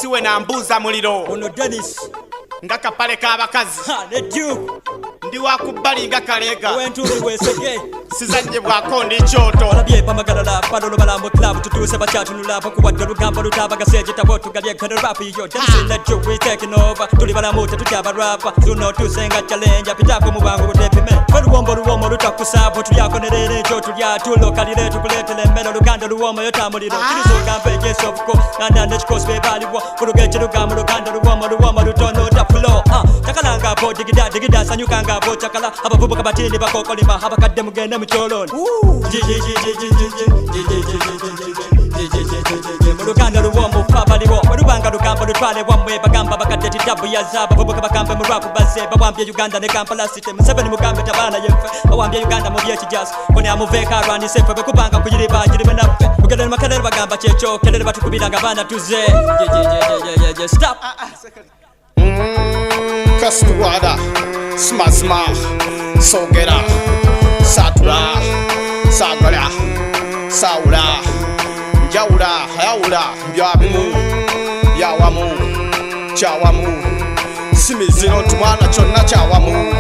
siwe na mbuza muliro ono Dennis nga kapale k'abakazi ne Duke ndi wakubbali nga kaleega wentuli wesege sizanye bwako ndi kyoto olabye pamagalala palono balambo club tutuse bacyatunula bakuwadde olugambo lutabagaseje tabo tugalye kano rap yo Dennis na Duke we taking over tuli balamu tetutyaba rapa tuno tusenga challenge pitako mu bwangu butepime oluwombo lutakusabo tulyako nerere ekyo tulya tulokalire tukuletele mmeno luganda luwomo yotamuliro kirizogambe jesofko nanda nekikosi bebaliwo ulugeje lugambo luganda luwomo lutono tafulo takalanga bo digida sanyukanga bo chakala abavubuka batini bakokolima abakadde mugende mukyoloni muluganda luwomo fabaliwo olubanga lugambo lutwale wamwe bagamba bakadde titabu yaza abavubuka bakambe mu rap baze bawambye Uganda ne Kampala city Museveni mugambe tabana yemfe bawambye Uganda mu byekijasi kone amuveka rwani sefe bekubanga kujiriba jiribe naffe mugadde makalere bagamba kyekyo kelere batukubiranga bana tuze stop Kastuwada Smazma Sogera Satura Sagala Saura Jaura Haura Byabimu Yawamu Chawamu Simiziro tumwana chonna chawamu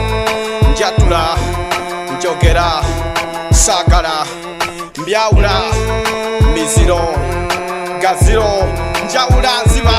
Njatula Njogera Sagala Mbyaura Miziro Gaziro Njaura Nziba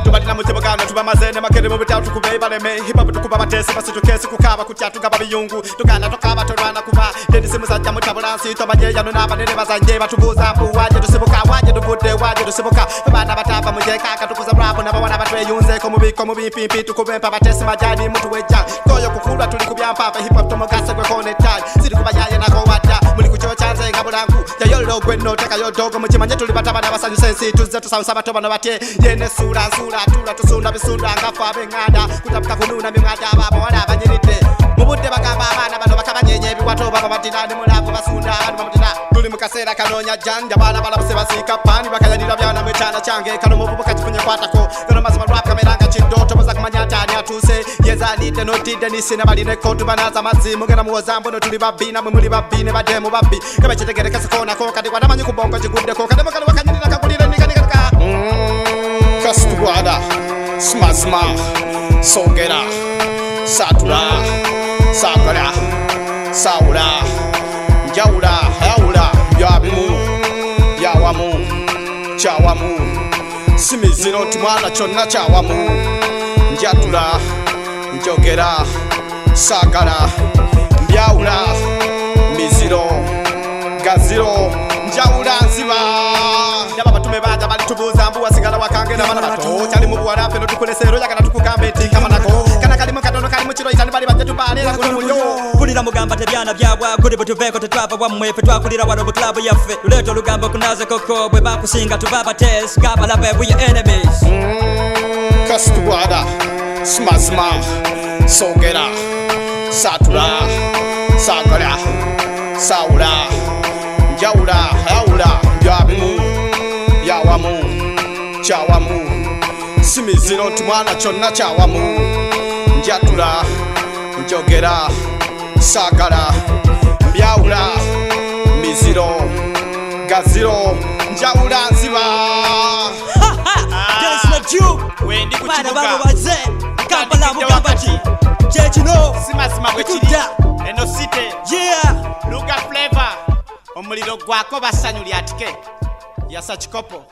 tubalina mutebagano tubamazene makere mu bitatu kubebaleme hip hop tukuba batese basitukese kukaba kutyatuga babiyungu tukana tokaba tolwana kuba Dennis muzajja mutabulansi tobaje yano nabanene bazanje batubuza mbuwaje tusibuka waje tubude waje tusibuka bana batava mujeka katukuza rap nababana batweyunze ko mubiko mubipimpi tukubempa batese majani mutu weja koyo kukulwa tuli kubyampa hip hop tomogase gwe connected siri kubayaye nako wata muli kucho chanze ngabulangu yayolo gwenno taka yodogo mukimanye tuli batabana basanyu sensi tuze tusansa batobana bate yene sura tula tusunda bisunda ngafa benganda kutabuka kununa mimwada babo wala banyirite mubudde bagamba abana bano bakabanyenye ebiwato baba batinane mulavu basunda abantu bamutina tuli mukasera kanonya janja bana balabuse basika pani bakayanira byana mwetana change kano mububuka kifunye kwatako kano mazima rap kameranga chidoto moza kumanya tani atuse yezalite notide nisine baline kotu banaza mazimu gena muwozambo no tuli babina muli babine bademu babbi kaba chitegere kasikona ko kadi kwa namanyi kubongo chigudde ko kadi bakali wakanyirira kakulire nika Kastuwada Smazma Sogera Satura Sagala Saura Jaura Haura Byabimu Yawamu Chawamu Simiziro tumwana chonna chawamu Njatula Njogera Sagala Mbyaura Miziro Gaziro Njaura Nziba Yaba batume baja bali tubuza mbu wasigala wakange na bana bato cyali mu bwara pe no tukolesero yakana tukugambe tika manako kana kali mu katono kali mu kiro itani bali bajja tubale la kuno mulyo kulira mugamba tebyana byabwa kuri butuveko tetwava wamwe pe twakulira wano mu club yaffe luleto lugambo kunaze koko bwe bakusinga tubaba test kaba love we enemies Kastuwada Smazma Sogera Satura Sagala Saura Jaura Haura Byabimu Yawamu Chawamu Simiziro tumwana chonna chawamu Njatula Njogera Sagala Mbyaura Miziro Gaziro Njaura Nziba Dennis na Duke wendi bana kuchibuka babo baze Kampala mugambati chechino simazima bwekiri eno site yeah Luga Flavor omuliro gwako basanyuli atike yasa chikopo